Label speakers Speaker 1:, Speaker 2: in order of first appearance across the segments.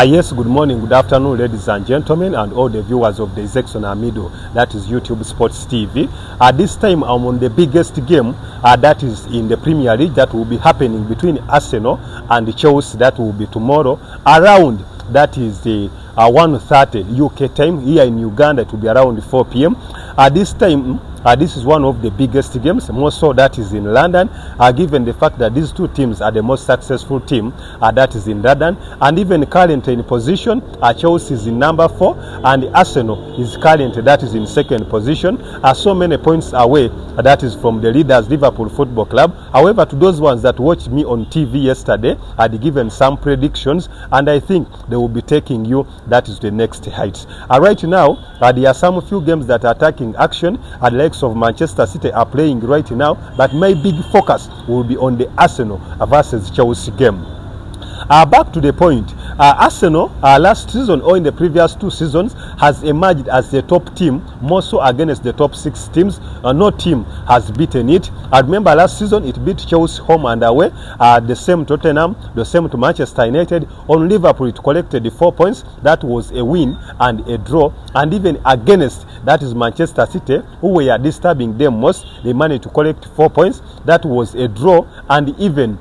Speaker 1: Yes, good morning, good afternoon, ladies and gentlemen, and all the viewers of the section middle, that is YouTube Sports TV. At this time, I'm on the biggest game that is in the Premier League that will be happening between Arsenal and Chelsea. That will be tomorrow around, that is the 1:30 UK time. Here in Uganda, it will be around 4 p.m. At this time, this is one of the biggest games, more so that is in London, given the fact that these two teams are the most successful team that is in London. And even currently in position, Chelsea is in number 4 and Arsenal is currently, that is in second position, so many points away, that is from the leaders Liverpool Football Club. However, to those ones that watched me on TV yesterday, I'd given some predictions, and I think they will be taking you, that is the next heights. Right now, there are some few games that are taking action. I'd like of Manchester City are playing right now, but my big focus will be on the Arsenal versus Chelsea game. Back to the point, Arsenal last season or in the previous 2 seasons has emerged as the top team, more so against the top 6 teams. No team has beaten it. I remember last season it beat Chelsea home and away, the same Tottenham, the same to Manchester United. On Liverpool it collected the 4 points. That was a win and a draw. And even against, that is Manchester City, who were disturbing them most, they managed to collect 4 points. That was a draw, and even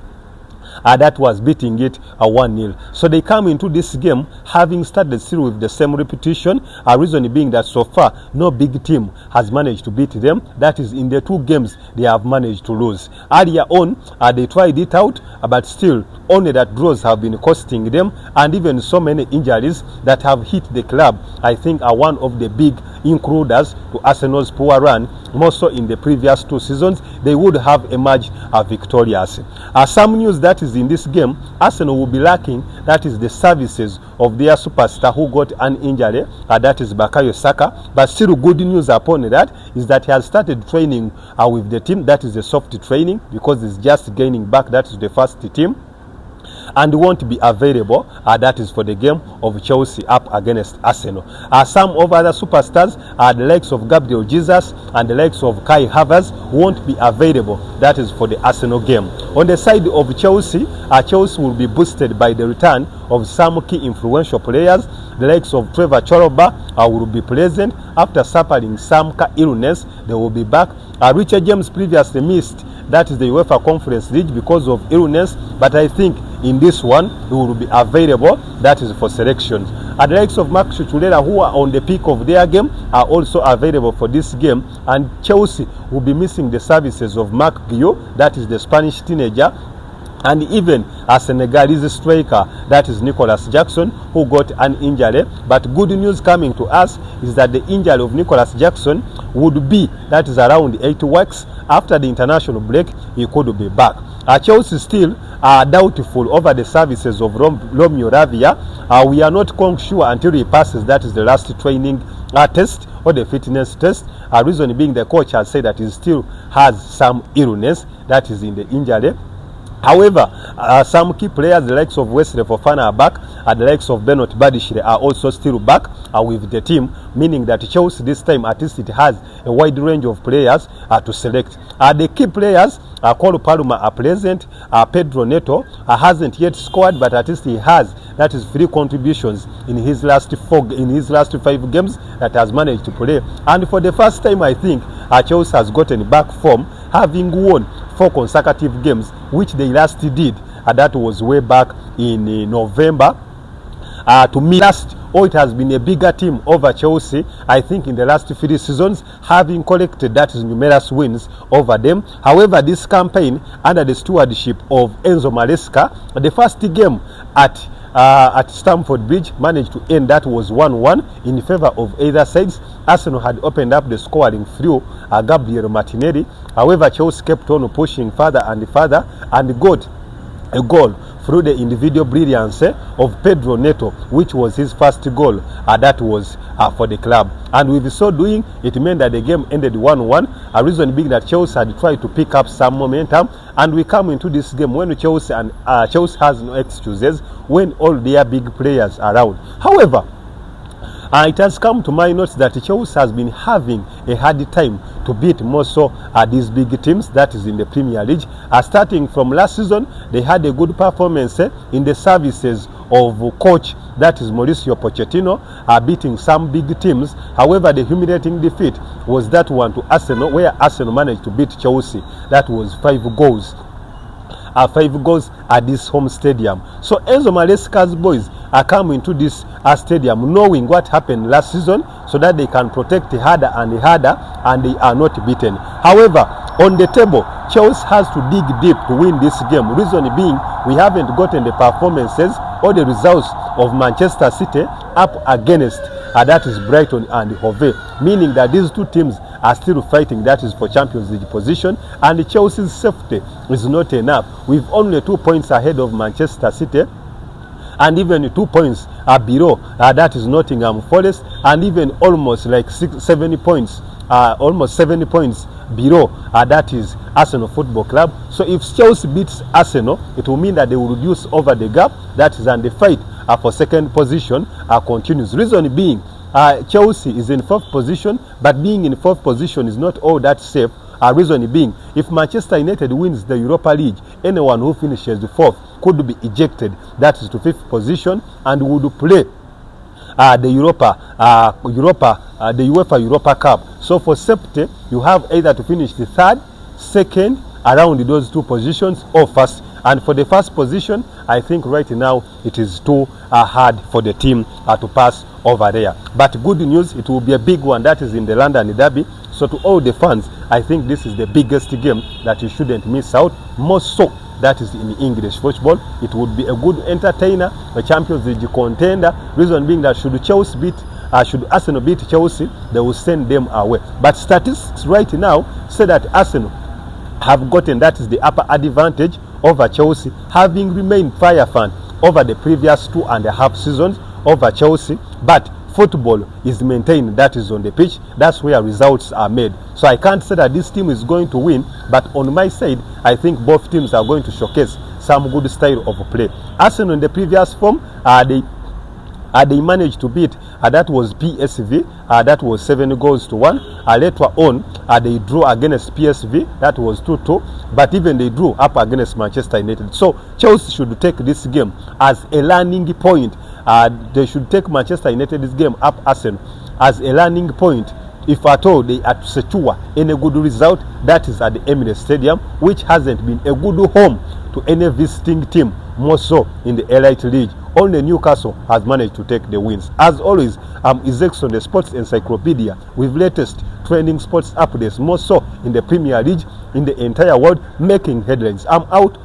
Speaker 1: that was beating it 1-0. So they come into this game having started still with the same repetition. Reason being that so far no big team has managed to beat them. That is, in the 2 games they have managed to lose. Earlier on, they tried it out, but still only that draws have been costing them, and even so many injuries that have hit the club, I think, are one of the big includers to Arsenal's poor run. More so in the previous 2 seasons, they would have emerged victorious. Some news that is in this game, Arsenal will be lacking, that is the services of their superstar who got an injury, that is Bukayo Saka. But still good news upon that is that he has started training with the team. That is the soft training, because he's just gaining back, that is the first team, and won't be available, that is for the game of Chelsea up against Arsenal. Some of other superstars, the likes of Gabriel Jesus and the likes of Kai Havertz, won't be available, that is for the Arsenal game. On the side of Chelsea, Chelsea will be boosted by the return of some key influential players. The likes of Trevor Chalobah will be present after suffering some illness. They will be back. Richard James previously missed, that is the UEFA Conference League, because of illness, but I think in this one he will be available, that is for selections. The likes of Marc Cucurella, who are on the peak of their game, are also available for this game, and Chelsea will be missing the services of Marc Guillot, that is the Spanish teenager, and even a Senegalese striker, that is Nicolas Jackson, who got an injury. But good news coming to us is that the injury of Nicolas Jackson would be, that is around 8 weeks. After the international break, he could be back. Chelsea still are doubtful over the services of Romeo Lavia. We are not quite sure until he passes, that is the last training test or the fitness test. Reason being, the coach has said that he still has some illness, that is in the injury. However, some key players, the likes of Wesley Fofana are back, and the likes of Bernot Badishile are also still back with the team, meaning that Chelsea this time at least it has a wide range of players to select. The key players, Cole Palmer are present. Pedro Neto hasn't yet scored, but at least he has, that is 3 contributions in his last 5 games that has managed to play. And for the first time, I think Chelsea has gotten back form, having won 4 consecutive games, which they last did, that was way back in November. To me, it has been a bigger team over Chelsea, I think, in the last 3 seasons, having collected, that is, numerous wins over them. However, this campaign, under the stewardship of Enzo Maresca, the first game at Stamford Bridge managed to end, that was 1-1 in favor of either sides. Arsenal had opened up the scoring through Gabriel Martinelli. However, Chelsea kept on pushing further and further and got a goal through the individual brilliance of Pedro Neto, which was his first goal, that was for the club. And with so doing, it meant that the game ended 1-1. A reason being that Chelsea had tried to pick up some momentum, and we come into this game when Chelsea has no excuses when all their big players are around. However, it has come to my notice that Chelsea has been having a hard time to beat more so these big teams, that is in the Premier League. Starting from last season, they had a good performance in the services of coach that is Mauricio Pochettino, beating some big teams. However, the humiliating defeat was that one to Arsenal, where Arsenal managed to beat Chelsea. That was 5 goals. 5 goals at this home stadium. So Enzo Maresca's boys are coming to this stadium knowing what happened last season, so that they can protect harder and harder, and they are not beaten. However, on the table, Chelsea has to dig deep to win this game. Reason being, we haven't gotten the performances or the results of Manchester City up against that is Brighton and Hove, meaning that these two teams are still fighting, that is for Champions League position, and Chelsea's safety is not enough. We've only 2 points ahead of Manchester City, and even 2 points below that is Nottingham Forest, and even almost like 70 points, almost 70 points below that is Arsenal Football Club. So if Chelsea beats Arsenal, it will mean that they will reduce over the gap, that is, and the fight for second position continues. Reason being, Chelsea is in 4th position, but being in 4th position is not all that safe. Reason being, if Manchester United wins the Europa League, anyone who finishes the 4th could be ejected, that is to 5th position, and would play the UEFA Europa Cup. So for safety, you have either to finish the 3rd, 2nd, around those 2 positions, or 1st. And for the 1st position, I think right now it is too hard for the team to pass over there. But good news, it will be a big one, that is in the London Derby. So to all the fans, I think this is the biggest game that you shouldn't miss out. More so, that is in English football. It would be a good entertainer, a Champions League contender. Reason being that should Arsenal beat Chelsea, they will send them away. But statistics right now say that Arsenal have gotten, that is the upper advantage over Chelsea, having remained fire fan over the previous 2.5 seasons over Chelsea. But football is maintained, that is on the pitch. That's where results are made. So I can't say that this team is going to win, but on my side, I think both teams are going to showcase some good style of play. Arsenal in the previous form, they managed to beat, that was PSV, that was 7 goals to 1. Later on, they drew against PSV, that was 2-2, but even they drew up against Manchester United. So Chelsea should take this game as a learning point. They should take Manchester United's game up Arsenal as a learning point. If at all they are to secure any good result, that is at the Emirates Stadium, which hasn't been a good home to any visiting team, more so in the Elite League. Only Newcastle has managed to take the wins. As always, I'm Izekson, the Sports Encyclopedia, with latest trending sports updates, more so in the Premier League, in the entire world, making headlines. I'm out.